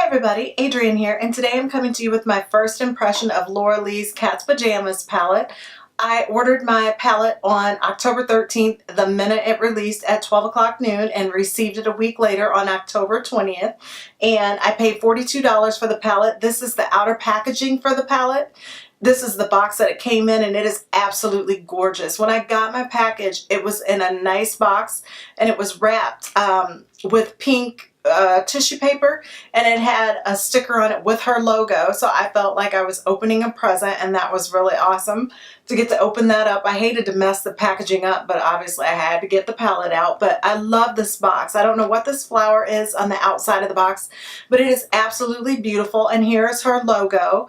everybody, Adrienne here, and today I'm coming to you with my first impression of Laura Lee's Cat's Pajamas palette. I ordered my palette on October 13th, the minute it released at 12 o'clock noon, and received it a week later on October 20th. And I paid $42 for the palette. This is the outer packaging for the palette. This is the box that it came in, and it is absolutely gorgeous. When I got my package, it was in a nice box, and it was wrapped with pink tissue paper, and it had a sticker on it with her logo, so I felt like I was opening a present, and that was really awesome to get to open that up. I hated to mess the packaging up, but obviously I had to get the palette out. But I love this box. I don't know what this flower is on the outside of the box, but it is absolutely beautiful, and here is her logo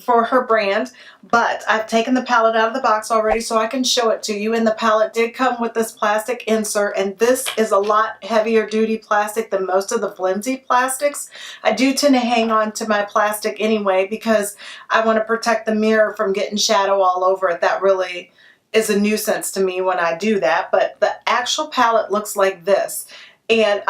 for her brand. But I've taken the palette out of the box already so I can show it to you, and the palette did come with this plastic insert, and this is a lot heavier duty plastic than most of the flimsy plastics. I do tend to hang on to my plastic anyway because I want to protect the mirror from getting shadow all over it. That really is a nuisance to me when I do that. But the actual palette looks like this, and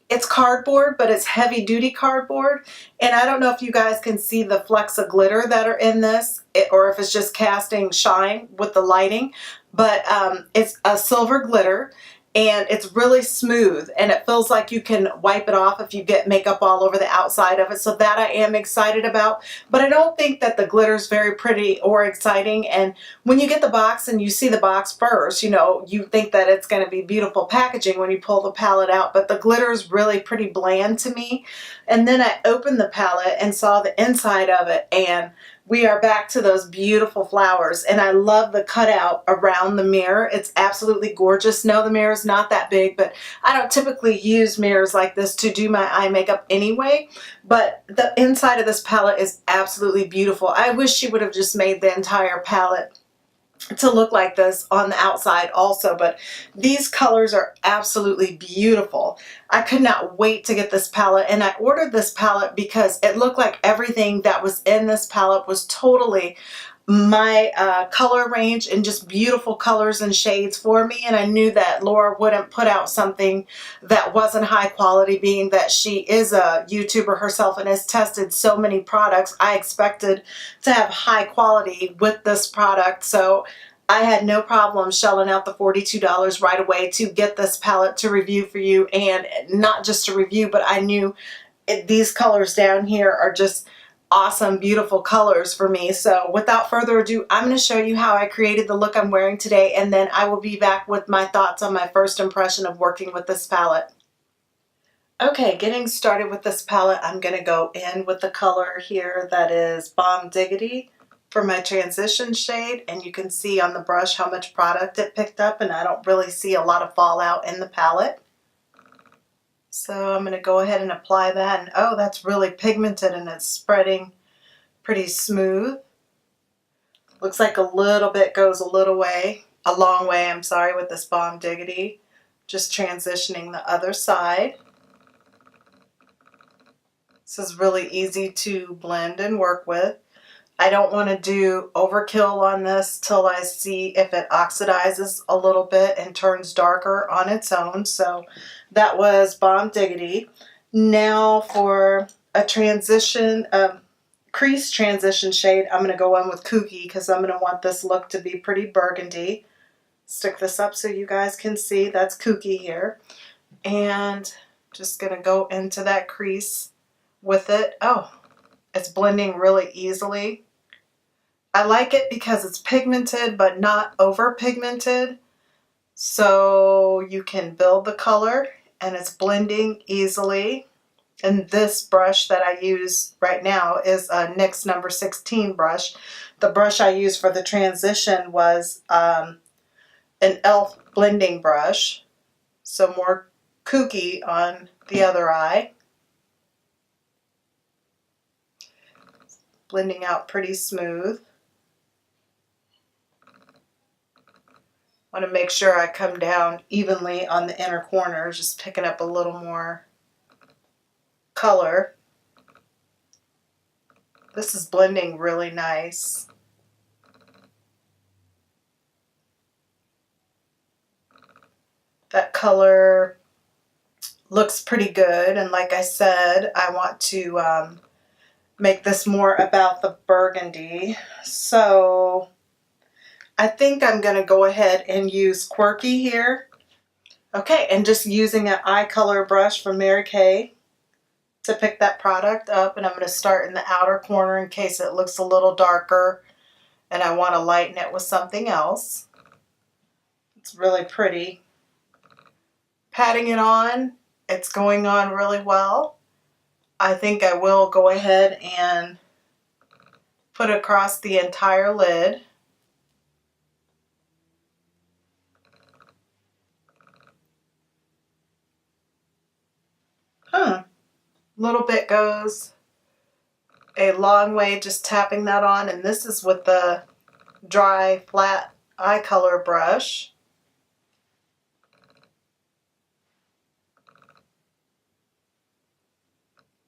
it's cardboard, but it's heavy duty cardboard. And I don't know if you guys can see the flecks of glitter that are in this, or if it's just casting shine with the lighting, but it's a silver glitter, and it's really smooth, and it feels like you can wipe it off if you get makeup all over the outside of it. So that I am excited about, but I don't think that the glitter is very pretty or exciting. And when you get the box and you see the box first, you know, you think that it's going to be beautiful packaging when you pull the palette out, but the glitter is really pretty bland to me. And then I opened the palette and saw the inside of it, and we are back to those beautiful flowers. And I love the cutout around the mirror. It's absolutely gorgeous. No, the mirror is not that big, but I don't typically use mirrors like this to do my eye makeup anyway. But the inside of this palette is absolutely beautiful. I wish she would have just made the entire palette to look like this on the outside also, but these colors are absolutely beautiful. I could not wait to get this palette, and I ordered this palette because it looked like everything that was in this palette was totally my color range, and just beautiful colors and shades for me. And I knew that Laura wouldn't put out something that wasn't high quality, being that she is a YouTuber herself and has tested so many products. I expected to have high quality with this product, so I had no problem shelling out the $42 right away to get this palette to review for you. And not just to review, but I knew these colors down here are just awesome, beautiful colors for me. So without further ado, I'm going to show you how I created the look I'm wearing today, and then I will be back with my thoughts on my first impression of working with this palette. Okay, getting started with this palette, I'm going to go in with the color here that is Bomb Diggity for my transition shade, and you can see on the brush how much product it picked up, and I don't really see a lot of fallout in the palette. So I'm going to go ahead and apply that, and oh, that's really pigmented, and it's spreading pretty smooth. Looks like a little bit goes a long way, I'm sorry, with this Bomb Diggity. Just transitioning the other side. This is really easy to blend and work with. I don't want to do overkill on this till I see if it oxidizes a little bit and turns darker on its own. So that was Bomb Diggity. Now for a transition, crease transition shade, I'm going to go in with Kooky because I'm going to want this look to be pretty burgundy. Stick this up so you guys can see. That's Kooky here. And just going to go into that crease with it. Oh, it's blending really easily. I like it because it's pigmented but not over pigmented, so you can build the color, and it's blending easily. And this brush that I use right now is a NYX number 16 brush. The brush I used for the transition was an e.l.f. blending brush, so more Kooky on the other eye. Blending out pretty smooth. I want to make sure I come down evenly on the inner corners, just picking up a little more color. This is blending really nice. That color looks pretty good. And like I said, I want to make this more about the burgundy. So I think I'm going to go ahead and use Quirky here. Okay, and just using an eye color brush from Mary Kay to pick that product up. And I'm going to start in the outer corner in case it looks a little darker and I want to lighten it with something else. It's really pretty. Patting it on, it's going on really well. I think I will go ahead and put it across the entire lid. Little bit goes a long way just tapping that on, and this is with the dry flat eye color brush.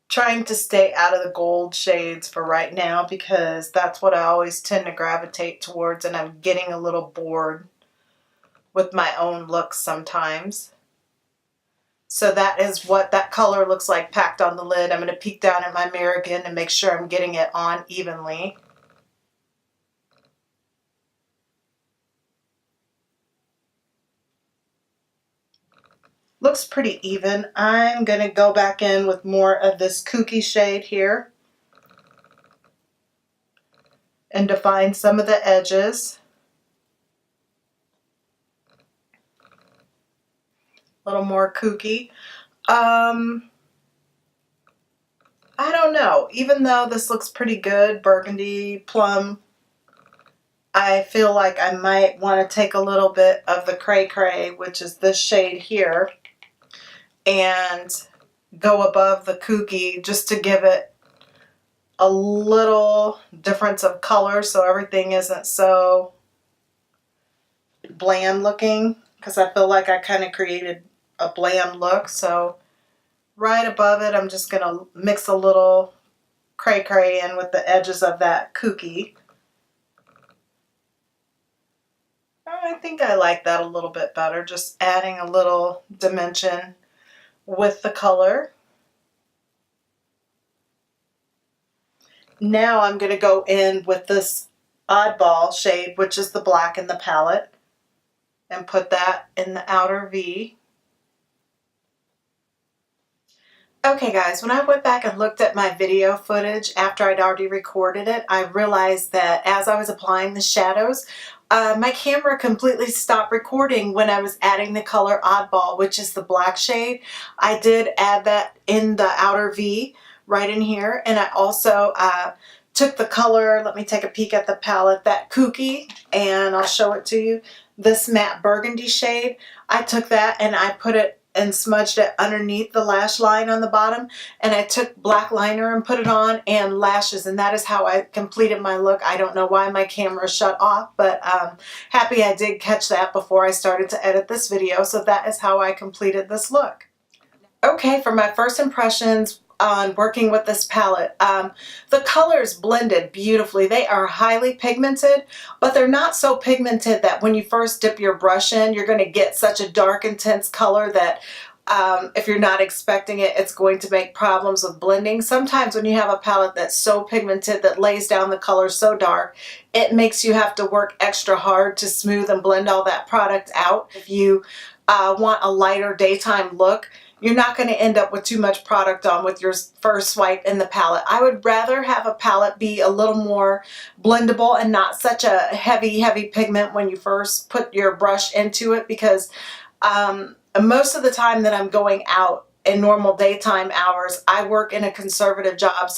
Trying to stay out of the gold shades for right now because that's what I always tend to gravitate towards, and I'm getting a little bored with my own looks sometimes. So that is what that color looks like packed on the lid. I'm going to peek down at my mirror again and make sure I'm getting it on evenly. Looks pretty even. I'm going to go back in with more of this kooky shade here and define some of the edges. A little more kooky. I don't know. Even though this looks pretty good, burgundy, plum, I feel like I might want to take a little bit of the Cray Cray, which is this shade here, and go above the kooky just to give it a little difference of color so everything isn't so bland looking, because I feel like I kind of created a bland look. So right above it, I'm just going to mix a little Cray Cray in with the edges of that kooky. I think I like that a little bit better, just adding a little dimension with the color. Now I'm going to go in with this oddball shade, which is the black in the palette, and put that in the outer V. Okay guys, when I went back and looked at my video footage after I'd already recorded it, I realized that as I was applying the shadows, my camera completely stopped recording when I was adding the color Oddball, which is the black shade. I did add that in the outer V right in here, and I also took the color, let me take a peek at the palette, that Kooky, and I'll show it to you, this matte burgundy shade. I took that and I put it and smudged it underneath the lash line on the bottom, and I took black liner and put it on, and lashes, and that is how I completed my look. I don't know why my camera shut off, but happy I did catch that before I started to edit this video. So that is how I completed this look. Okay, for my first impressions on working with this palette, the colors blended beautifully. They are highly pigmented, but they're not so pigmented that when you first dip your brush in, you're going to get such a dark, intense color that if you're not expecting it, it's going to make problems with blending. Sometimes when you have a palette that's so pigmented that lays down the color so dark, it makes you have to work extra hard to smooth and blend all that product out. If you want a lighter daytime look, you're not going to end up with too much product on with your first swipe in the palette. I would rather have a palette be a little more blendable and not such a heavy pigment when you first put your brush into it, because most of the time that I'm going out in normal daytime hours, I work in a conservative job,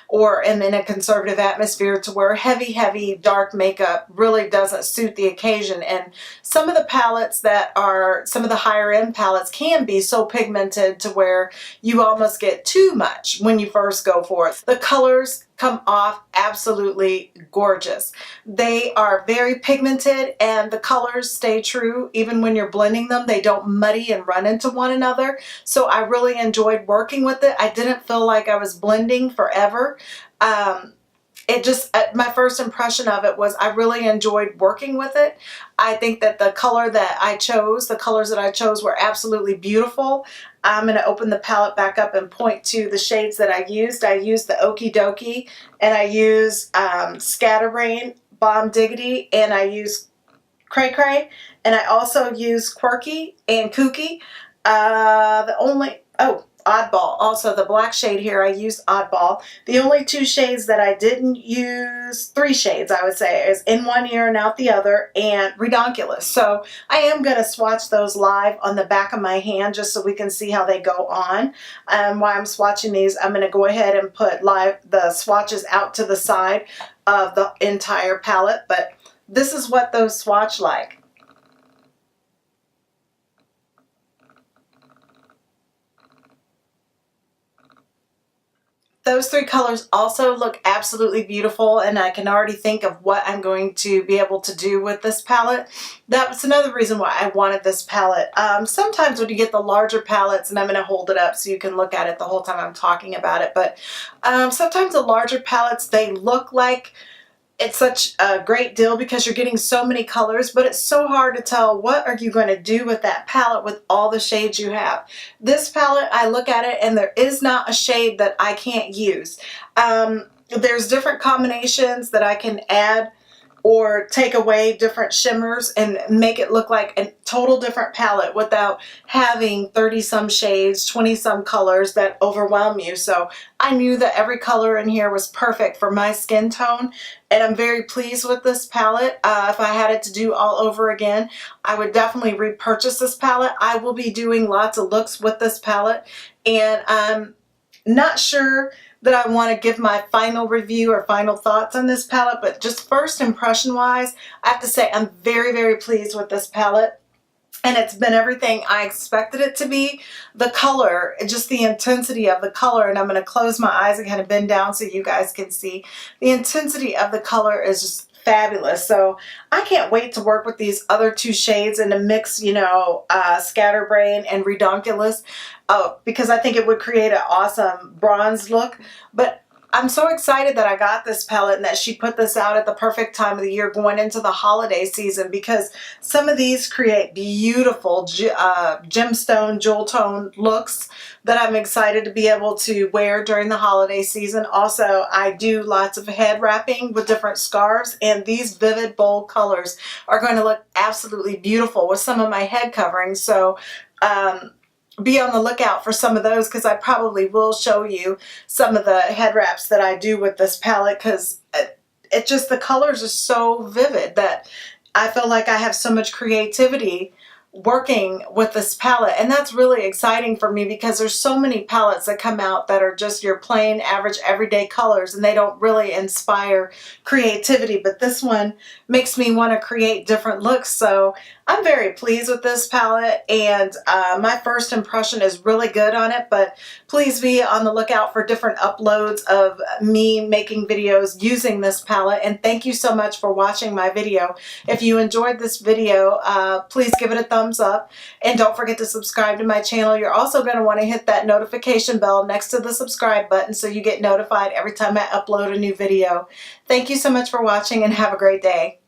or am in a conservative atmosphere to where heavy dark makeup really doesn't suit the occasion. And some of the palettes that are, some of the higher end palettes can be so pigmented to where you almost get too much when you first go for it. The colors come off absolutely gorgeous. They are very pigmented and the colors stay true even when you're blending them. They don't muddy and run into one another. So I really enjoyed working with it. I didn't feel like I was blending forever. it just, my first impression of it was I really enjoyed working with it. I think that the colors that I chose were absolutely beautiful. I'm going to open the palette back up and point to the shades that I used. I used the Okie Dokie, and I used Scatterbrain, Bomb Diggity, and I used Cray Cray, and I also used Quirky and Kooky. Oddball. Also, the black shade here, I used Oddball. The only two shades that I didn't use, three shades I would say, is In One Ear and Out the Other, and Redonkulous. So I am going to swatch those live on the back of my hand just so we can see how they go on. While I'm swatching these, I'm going to go ahead and put the swatches out to the side of the entire palette, but this is what those swatch like. Those three colors also look absolutely beautiful, and I can already think of what I'm going to be able to do with this palette. That was another reason why I wanted this palette. Sometimes when you get the larger palettes, and I'm going to hold it up so you can look at it the whole time I'm talking about it, but sometimes the larger palettes, they look like it's such a great deal because you're getting so many colors, but it's so hard to tell what are you going to do with that palette with all the shades you have. This palette, I look at it and there is not a shade that I can't use. There's different combinations that I can add or take away different shimmers and make it look like a total different palette without having 30-some shades, 20-some colors that overwhelm you. So I knew that every color in here was perfect for my skin tone, and I'm very pleased with this palette. If I had it to do all over again, I would definitely repurchase this palette. I will be doing lots of looks with this palette, and I'm not sure that I want to give my final review or final thoughts on this palette, but just first impression wise, I have to say I'm very, very pleased with this palette. And it's been everything I expected it to be. The color, just the intensity of the color, and I'm going to close my eyes and kind of bend down so you guys can see. The intensity of the color is just fabulous. So I can't wait to work with these other two shades and to mix, you know, Scatterbrain and Redonkulous, because I think it would create an awesome bronze look. But I'm so excited that I got this palette and that she put this out at the perfect time of the year going into the holiday season, because some of these create beautiful gemstone, jewel tone looks that I'm excited to be able to wear during the holiday season. Also, I do lots of head wrapping with different scarves, and these vivid, bold colors are going to look absolutely beautiful with some of my head coverings. So, be on the lookout for some of those, because I probably will show you some of the head wraps that I do with this palette, because it just, the colors are so vivid that I feel like I have so much creativity working with this palette, and that's really exciting for me because there's so many palettes that come out that are just your plain average everyday colors and they don't really inspire creativity, but this one makes me want to create different looks. So I'm very pleased with this palette, and my first impression is really good on it, but please be on the lookout for different uploads of me making videos using this palette. And thank you so much for watching my video. If you enjoyed this video, please give it a thumbs up, and don't forget to subscribe to my channel. You're also going to want to hit that notification bell next to the subscribe button so you get notified every time I upload a new video. Thank you so much for watching, and have a great day.